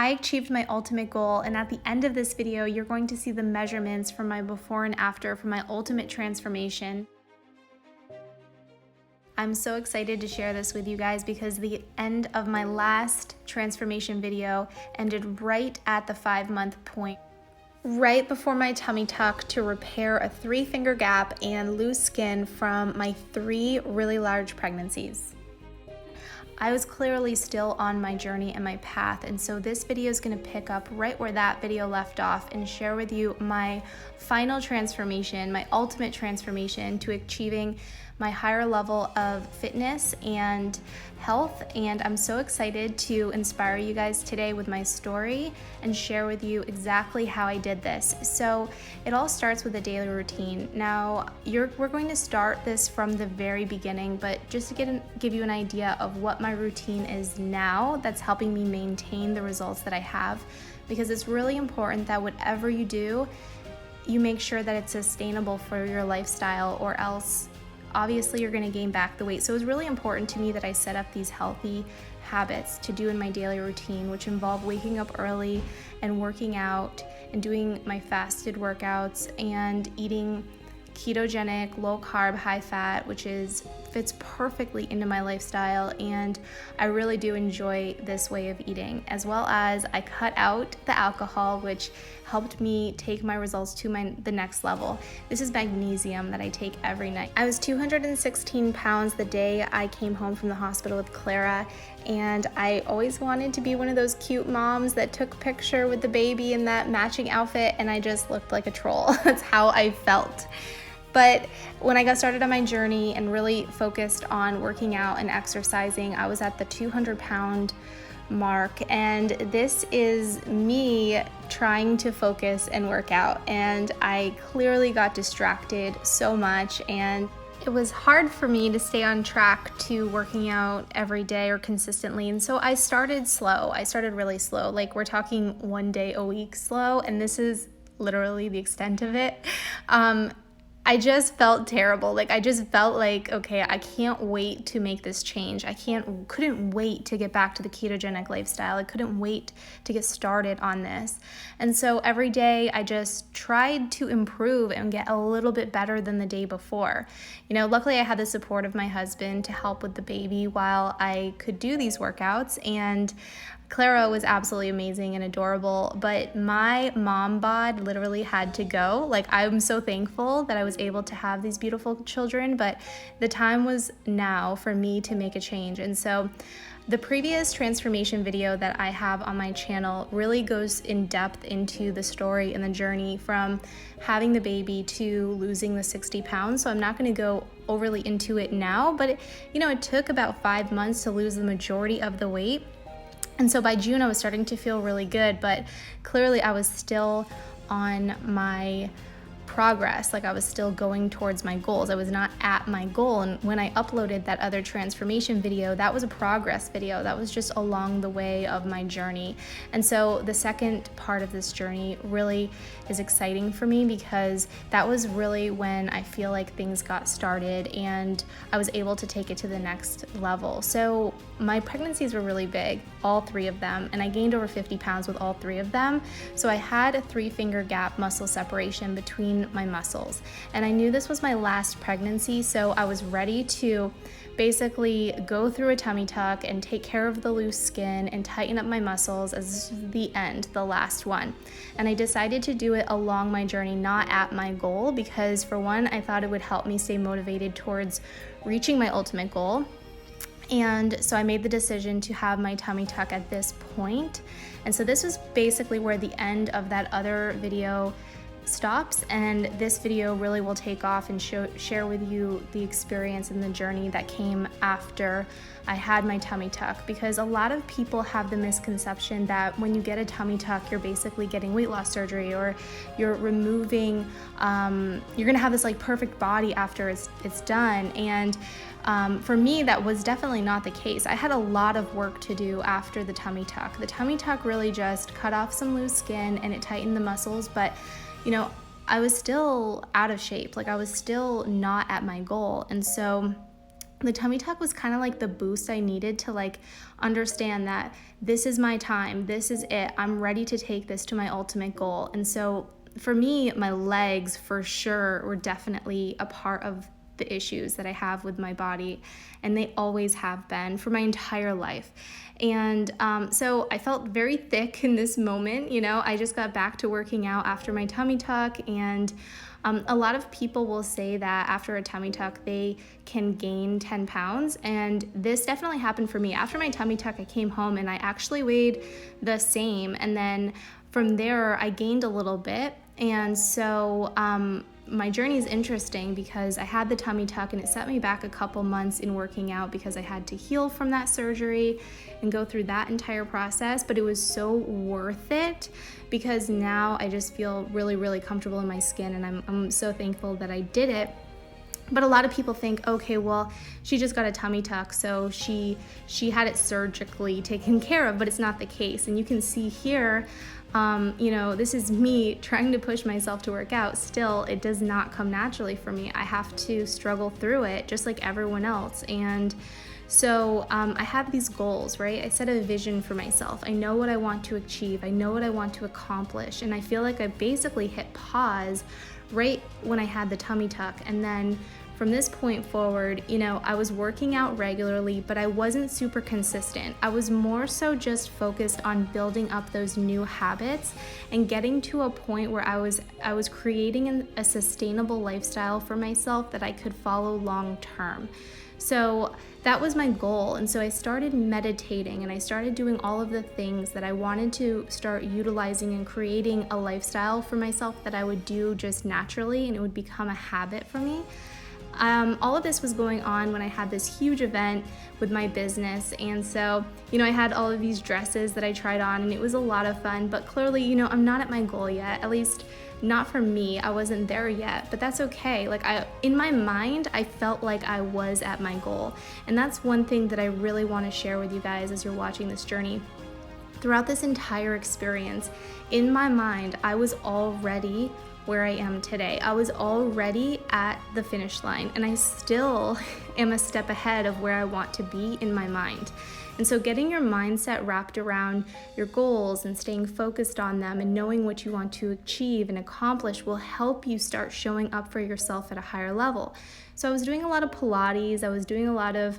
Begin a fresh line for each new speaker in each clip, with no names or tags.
I achieved my ultimate goal, and at the end of this video, you're going to see the measurements from my before and after for my ultimate transformation. I'm so excited to share this with you guys because the end of my last transformation video ended right at the 5-month point, right before my tummy tuck, to repair a 3-finger gap and lose skin from my 3 really large pregnancies. I was clearly still on my journey and my path, and so this video is going to pick up right where that video left off and share with you my final transformation, my ultimate transformation to achieving my higher level of fitness and health. And I'm so excited to inspire you guys today with my story and share with you exactly how I did this. So it all starts with a daily routine. Now we're going to start this from the very beginning, but just to give you an idea of what my routine is now that's helping me maintain the results that I have, because it's really important that whatever you do, you make sure that it's sustainable for your lifestyle, or else obviously you're going to gain back the weight. So it was really important to me that I set up these healthy habits to do in my daily routine, which involve waking up early and working out and doing my fasted workouts and eating ketogenic, low carb, high fat, which fits perfectly into my lifestyle, and I really do enjoy this way of eating. As well as I cut out the alcohol, which helped me take my results to the next level. This is magnesium that I take every night. I was 216 pounds the day I came home from the hospital with Clara, and I always wanted to be one of those cute moms that took a picture with the baby in that matching outfit, and I just looked like a troll. That's how I felt. But when I got started on my journey and really focused on working out and exercising, I was at the 200-pound mark, and this is me trying to focus and work out, and I clearly got distracted so much, and it was hard for me to stay on track to working out every day or consistently. And so I started slow. I started really slow. Like, we're talking 1 day a week slow, and this is literally the extent of it. I just felt terrible. Like, I just felt like, okay, I can't wait to make this change. I couldn't wait to get back to the ketogenic lifestyle. I couldn't wait to get started on this. And so every day I just tried to improve and get a little bit better than the day before. You know, luckily I had the support of my husband to help with the baby while I could do these workouts, and Clara was absolutely amazing and adorable, but my mom bod literally had to go. Like, I'm so thankful that I was able to have these beautiful children, but the time was now for me to make a change. And so the previous transformation video that I have on my channel really goes in depth into the story and the journey from having the baby to losing the 60 pounds. So I'm not going to go overly into it now, but it took about 5 months to lose the majority of the weight. And so by June, I was starting to feel really good, but clearly I was still on my progress. Like, I was still going towards my goals. I was not at my goal. And when I uploaded that other transformation video, that was a progress video. That was just along the way of my journey. And so the second part of this journey really is exciting for me, because that was really when I feel like things got started and I was able to take it to the next level. So my pregnancies were really big, all 3 of them, and I gained over 50 pounds with all 3 of them. So I had a 3-finger gap muscle separation between my muscles, and I knew this was my last pregnancy, so I was ready to basically go through a tummy tuck and take care of the loose skin and tighten up my muscles as the end, the last one. And I decided to do it along my journey, not at my goal, because for one, I thought it would help me stay motivated towards reaching my ultimate goal. And so I made the decision to have my tummy tuck at this point. And so this was basically where the end of that other video stops, and this video really will take off and share with you the experience and the journey that came after I had my tummy tuck, because a lot of people have the misconception that when you get a tummy tuck, you're basically getting weight loss surgery, or you're removing, you're gonna have this like perfect body after it's done. And for me, that was definitely not the case. I had a lot of work to do after the tummy tuck. The tummy tuck really just cut off some loose skin and it tightened the muscles, but I was still out of shape. Like, I was still not at my goal. And so the tummy tuck was kind of like the boost I needed to like understand that this is my time, this is it, I'm ready to take this to my ultimate goal. And so for me, my legs for sure were definitely a part of the issues that I have with my body, and they always have been for my entire life. And so I felt very thick in this moment. You know, I just got back to working out after my tummy tuck, and a lot of people will say that after a tummy tuck they can gain 10 pounds, and this definitely happened for me. After my tummy tuck, I came home and I actually weighed the same, and then from there I gained a little bit. And so my journey is interesting because I had the tummy tuck and it set me back a couple months in working out because I had to heal from that surgery and go through that entire process. But it was so worth it because now I just feel really, really comfortable in my skin, and I'm so thankful that I did it. But a lot of people think, okay, well, she just got a tummy tuck, so she had it surgically taken care of, but it's not the case. And you can see here, you know, this is me trying to push myself to work out. Still, it does not come naturally for me. I have to struggle through it just like everyone else. And so I have these goals, right? I set a vision for myself. I know what I want to achieve. I know what I want to accomplish. And I feel like I basically hit pause right when I had the tummy tuck. And then from this point forward, you know, I was working out regularly, but I wasn't super consistent. I was more so just focused on building up those new habits and getting to a point where I was creating a sustainable lifestyle for myself that I could follow long term. So that was my goal. And so I started meditating and I started doing all of the things that I wanted to start utilizing and creating a lifestyle for myself that I would do just naturally, and it would become a habit for me. All of this was going on when I had this huge event with my business. And so, you know, I had all of these dresses that I tried on, and it was a lot of fun, but clearly, you know, I'm not at my goal yet, at least not for me. I wasn't there yet, but that's okay. Like in my mind, I felt like I was at my goal. And that's one thing that I really want to share with you guys as you're watching this journey. Throughout this entire experience, in my mind, I was already where I am today. I was already at the finish line, and I still am a step ahead of where I want to be in my mind. And so getting your mindset wrapped around your goals and staying focused on them and knowing what you want to achieve and accomplish will help you start showing up for yourself at a higher level. So I was doing a lot of Pilates, I was doing a lot of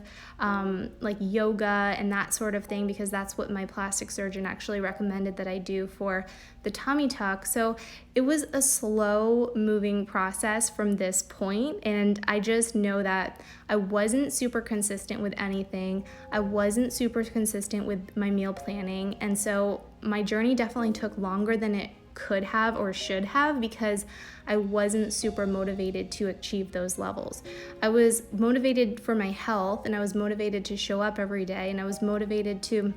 like yoga and that sort of thing, because that's what my plastic surgeon actually recommended that I do for the tummy tuck. So it was a slow moving process from this point, and I just know that I wasn't super consistent with anything. I wasn't super consistent with my meal planning, and so my journey definitely took longer than it could have or should have because I wasn't super motivated to achieve those levels. I was motivated for my health, and I was motivated to show up every day, and I was motivated to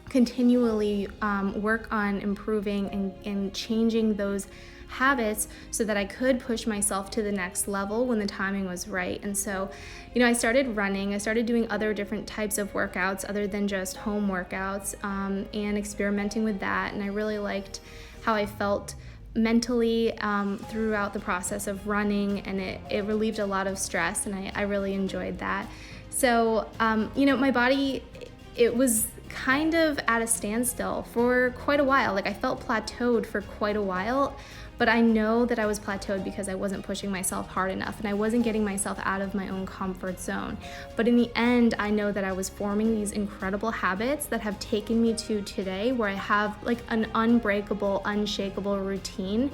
continually work on improving and changing those habits so that I could push myself to the next level when the timing was right. And so, you know, I started running, I started doing other different types of workouts other than just home workouts, and experimenting with that. And I really liked how I felt mentally throughout the process of running, and it relieved a lot of stress, and I really enjoyed that. So, you know, my body, it was kind of at a standstill for quite a while. Like I felt plateaued for quite a while, but I know that I was plateaued because I wasn't pushing myself hard enough and I wasn't getting myself out of my own comfort zone. But in the end, I know that I was forming these incredible habits that have taken me to today, where I have like an unbreakable, unshakable routine,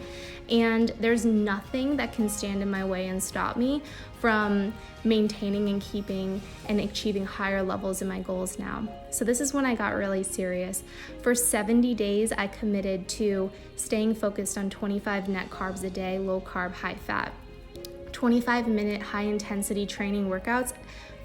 and there's nothing that can stand in my way and stop me from maintaining and keeping and achieving higher levels in my goals now. So this is when I got really serious. For 70 days, I committed to staying focused on 25 net carbs a day, low carb, high fat, 25-minute high intensity training workouts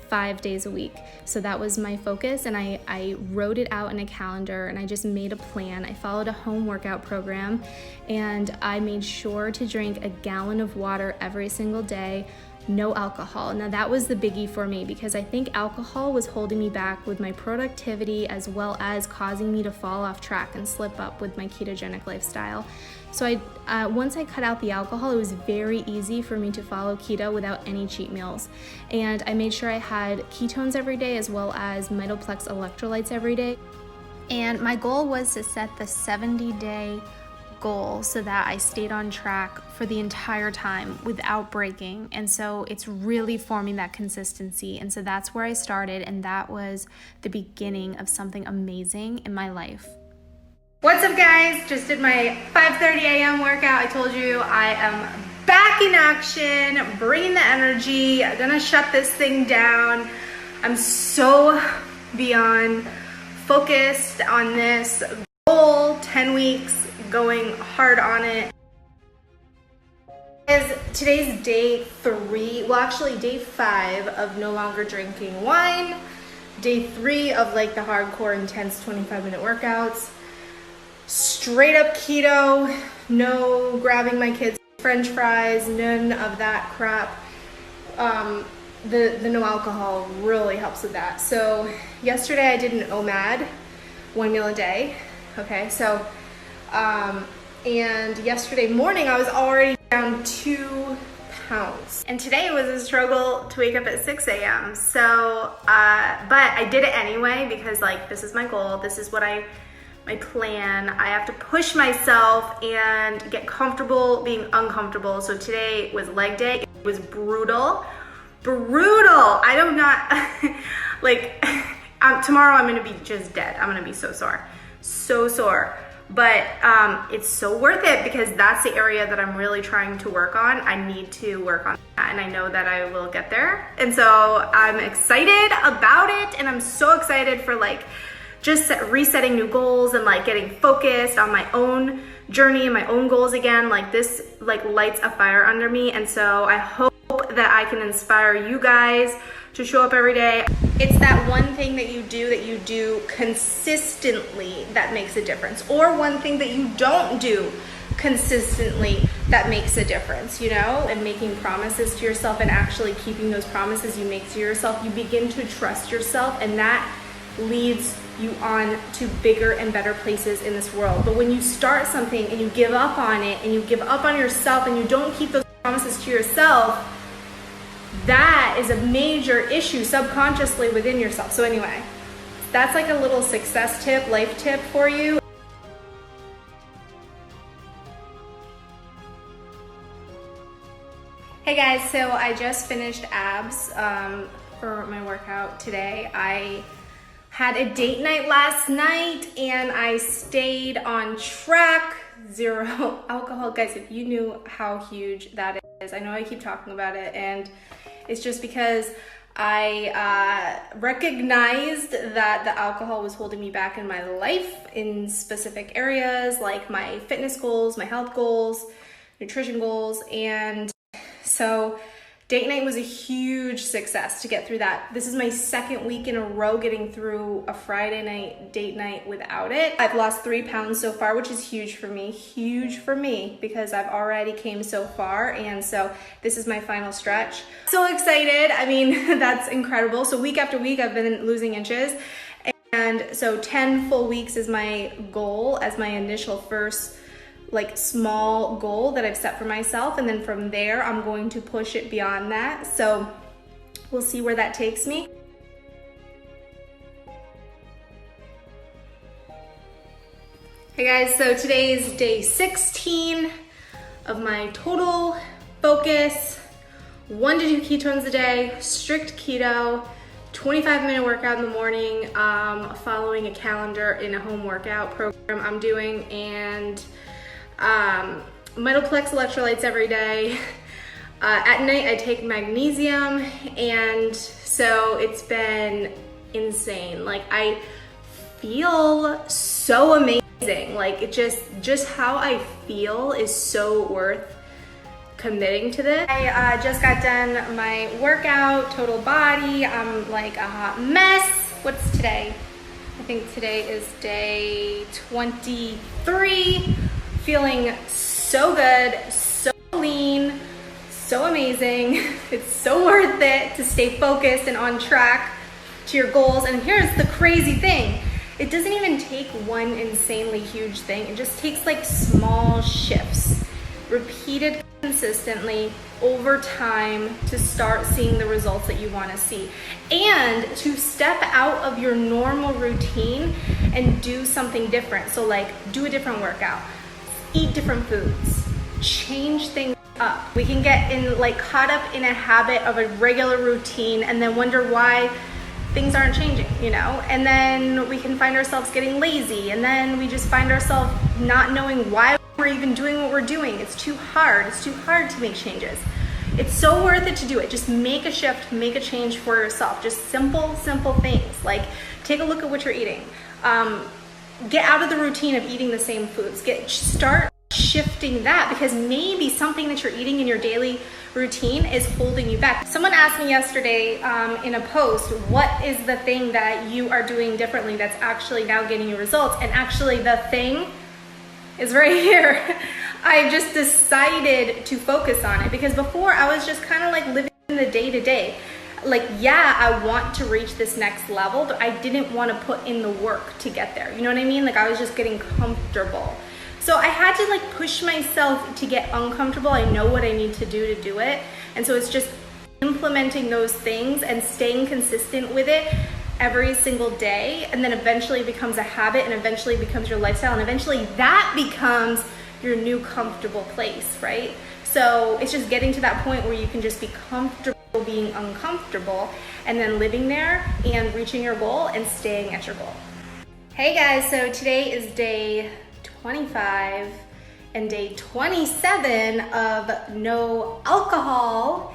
5 days a week. So that was my focus, and I wrote it out in a calendar, and I just made a plan. I followed a home workout program, and I made sure to drink a gallon of water every single day, no alcohol. Now that was the biggie for me because I think alcohol was holding me back with my productivity as well as causing me to fall off track and slip up with my ketogenic lifestyle. So once I cut out the alcohol, it was very easy for me to follow keto without any cheat meals. And I made sure I had ketones every day as well as Mitoplex electrolytes every day. And my goal was to set the 70-day goal so that I stayed on track for the entire time without breaking. And so it's really forming that consistency. And so that's where I started, and that was the beginning of something amazing in my life. What's up, guys? Just did my 5:30 a.m. workout. I told you I am back in action, bringing the energy. I'm gonna shut this thing down. I'm so beyond focused on this goal, 10 weeks, going hard on it. Today's day 3, well actually day 5 of no longer drinking wine, day 3 of like the hardcore intense 25-minute workouts, straight up keto, no grabbing my kids French fries, none of that crap. The no alcohol really helps with that. So yesterday I did an OMAD, 1 meal a day. Okay, so and yesterday morning I was already down 2 pounds. And today it was a struggle to wake up at 6 a.m. So, but I did it anyway because like this is my goal. This is what my plan. I have to push myself and get comfortable being uncomfortable. So today was leg day. It was brutal. I don't not like tomorrow I'm gonna be just dead. I'm gonna be so sore, but it's so worth it because that's the area that I'm really trying to work on. I need to work on that, and I know that I will get there. And so I'm excited about it, and I'm so excited for like just resetting new goals and like getting focused on my own journey and my own goals again. Like this like lights a fire under me, and so I hope that I can inspire you guys to show up every day. It's that one thing that you do consistently that makes a difference, or one thing that you don't do consistently that makes a difference, you know? And making promises to yourself and actually keeping those promises you make to yourself, you begin to trust yourself, and that leads you on to bigger and better places in this world. But when you start something and you give up on it, and you give up on yourself, and you don't keep those promises to yourself, that is a major issue subconsciously within yourself. So anyway, that's like a little success tip, life tip for you. Hey guys, so I just finished abs for my workout today. I had a date night last night and I stayed on track. 0 alcohol. Guys, if you knew how huge that is, I know I keep talking about it, and it's just because I recognized that the alcohol was holding me back in my life in specific areas like my fitness goals, my health goals, nutrition goals, and so date night was a huge success to get through that. This is my 2nd week in a row getting through a Friday night date night without it. I've lost 3 pounds so far, which is huge for me because I've already came so far, and so this is my final stretch. So excited. I mean, that's incredible. So week after week I've been losing inches, and so 10 full weeks is my goal as my initial first like small goal that I've set for myself, and then from there I'm going to push it beyond that. So we'll see where that takes me. Hey guys, so today is day 16 of my total focus, 1 to 2 ketones a day, strict keto, 25-minute workout in the morning, following a calendar in a home workout program I'm doing, and Mitoplex electrolytes every day. At night I take magnesium, and so it's been insane. Like I feel so amazing. Like it just how I feel is so worth committing to this. I just got done my workout, total body. I'm like a hot mess. What's today? I think today is day 23. Feeling so good, so lean, so amazing. amazing. It's so worth it to stay focused and on track to your goals. And here's the crazy thing. It doesn't even take one insanely huge thing. It just takes like small shifts, repeated consistently over time to start seeing the results that you want to see, and to step out of your normal routine and do something different. So like do a different workout, eat different foods, change things up. We can get caught up in a habit of a regular routine and then wonder why things aren't changing, and then we can find ourselves getting lazy, and then we just find ourselves not knowing why we're even doing what we're doing. It's too hard to make changes. It's so worth it to do it. Just make a shift, make a change for yourself. Just simple things, like take a look at what you're eating. Get out of the routine of eating the same foods. Start shifting that, because maybe something that you're eating in your daily routine is holding you back. Someone asked me yesterday in a post, what is the thing that you are doing differently that's actually now getting you results? And actually the thing is right here. I just decided to focus on it, because before I was just kind of like living in the day-to-day. Like, yeah, I want to reach this next level, but I didn't want to put in the work to get there. You know what I mean? Like, I was just getting comfortable. So I had to like push myself to get uncomfortable. I know what I need to do it. And so it's just implementing those things and staying consistent with it every single day. And then eventually it becomes a habit, and eventually it becomes your lifestyle. And eventually that becomes your new comfortable place, right? So it's just getting to that point where you can just be comfortable being uncomfortable, and then living there and reaching your goal and staying at your goal. Hey guys, so today is day 25 and day 27 of no alcohol,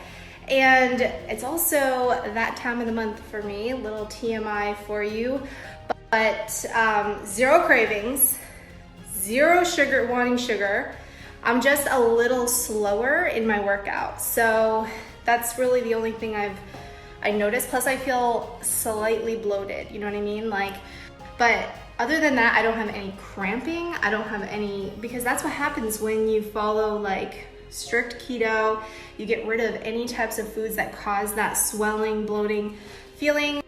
and it's also that time of the month for me. A little TMI for you, but zero cravings, zero sugar, wanting sugar. I'm just a little slower in my workout, so that's really the only thing I noticed. Plus I feel slightly bloated, you know what I mean? But other than that, I don't have any cramping. I don't have any, because that's what happens when you follow like strict keto. You get rid of any types of foods that cause that swelling, bloating feeling.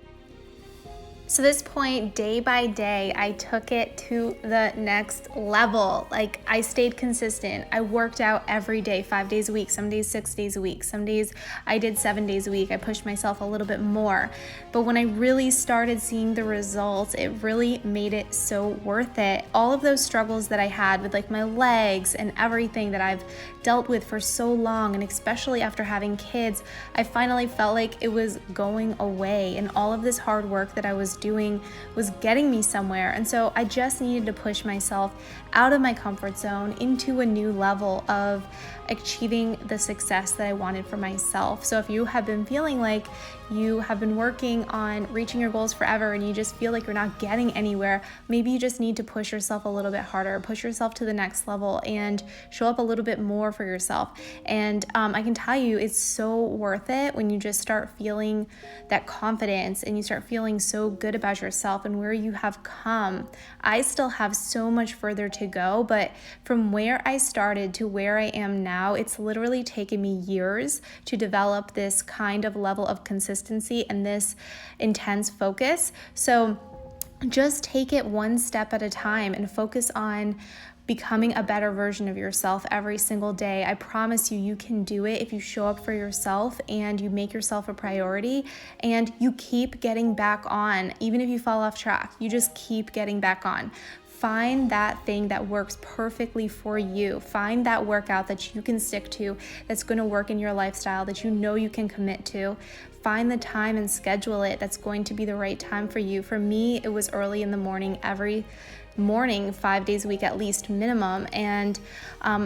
So this point, day by day, I took it to the next level. Like, I stayed consistent. I worked out every day, 5 days a week, some days 6 days a week. Some days I did 7 days a week. I pushed myself a little bit more. But when I really started seeing the results, it really made it so worth it. All of those struggles that I had with like my legs and everything that I've dealt with for so long, and especially after having kids, I finally felt like it was going away, and all of this hard work that I was doing was getting me somewhere. And so I just needed to push myself out of my comfort zone into a new level of achieving the success that I wanted for myself. So if you have been feeling like you have been working on reaching your goals forever and you just feel like you're not getting anywhere, maybe you just need to push yourself a little bit harder, push yourself to the next level, and show up a little bit more for yourself. And I can tell you, it's so worth it when you just start feeling that confidence and you start feeling so good about yourself and where you have come. I still have so much further to go, but from where I started to where I am now, it's literally taken me years to develop this kind of level of consistency and this intense focus. So just take it one step at a time and focus on becoming a better version of yourself every single day. I promise you, you can do it if you show up for yourself and you make yourself a priority and you keep getting back on. Even if you fall off track, you just keep getting back on. Find that thing that works perfectly for you. Find that workout that you can stick to, that's going to work in your lifestyle, that you know you can commit to. Find the time and schedule it that's going to be the right time for you. For me, it was early in the morning, every morning, 5 days a week at least minimum, and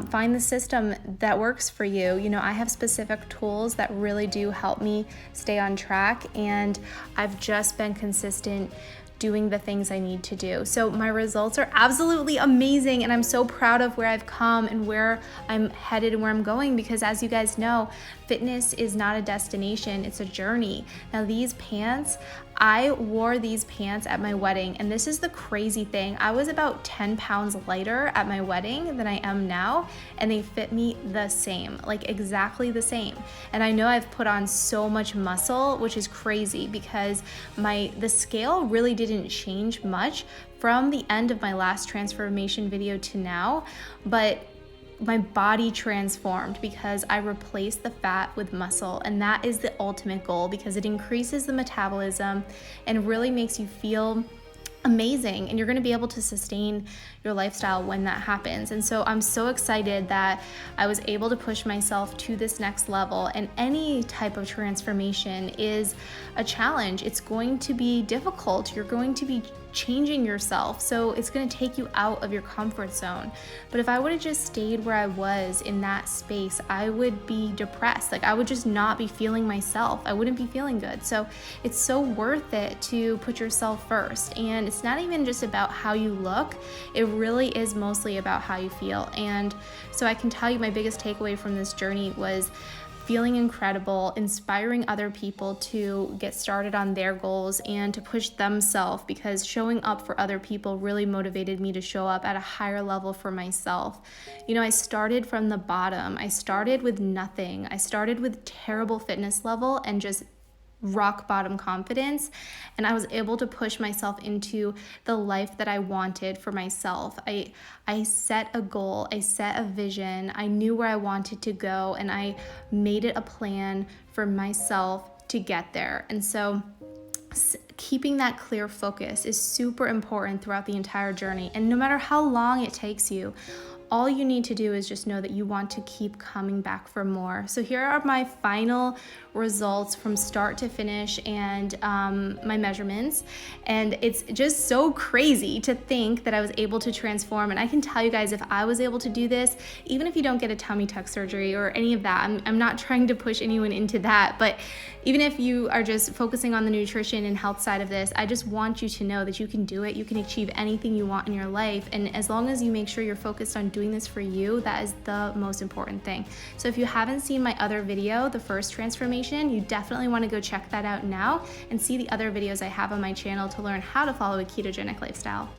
find the system that works for you. You know, I have specific tools that really do help me stay on track, and I've just been consistent doing the things I need to do. So my results are absolutely amazing, and I'm so proud of where I've come and where I'm headed and where I'm going, because as you guys know, fitness is not a destination, it's a journey. Now these pants, I wore these pants at my wedding, and this is the crazy thing. I was about 10 pounds lighter at my wedding than I am now, and they fit me the same, like exactly the same. And I know I've put on so much muscle, which is crazy because the scale really didn't change much from the end of my last transformation video to now, but my body transformed because I replaced the fat with muscle, and that is the ultimate goal because it increases the metabolism and really makes you feel amazing, and you're going to be able to sustain your lifestyle when that happens. And so I'm so excited that I was able to push myself to this next level. And any type of transformation is a challenge. It's going to be difficult. You're going to be changing yourself, so it's going to take you out of your comfort zone. But if I would have just stayed where I was in that space, I would be depressed. Like, I would just not be feeling myself. I wouldn't be feeling good. So it's so worth it to put yourself first. And it's not even just about how you look. It really is mostly about how you feel. And so I can tell you my biggest takeaway from this journey was feeling incredible, inspiring other people to get started on their goals and to push themselves, because showing up for other people really motivated me to show up at a higher level for myself. You know, I started from the bottom. I started with nothing. I started with terrible fitness level and just rock bottom confidence, and I was able to push myself into the life that I wanted for myself. I set a goal, I set a vision, I knew where I wanted to go, and I made it a plan for myself to get there. And so keeping that clear focus is super important throughout the entire journey. And no matter how long it takes you, all you need to do is just know that you want to keep coming back for more. So here are my final results from start to finish and my measurements. And it's just so crazy to think that I was able to transform. And I can tell you guys, if I was able to do this, even if you don't get a tummy tuck surgery or any of that, I'm not trying to push anyone into that, but even if you are just focusing on the nutrition and health side of this, I just want you to know that you can do it. You can achieve anything you want in your life. And as long as you make sure you're focused on doing this for you, that is the most important thing. So if you haven't seen my other video, the first transformation, you definitely want to go check that out now and see the other videos I have on my channel to learn how to follow a ketogenic lifestyle.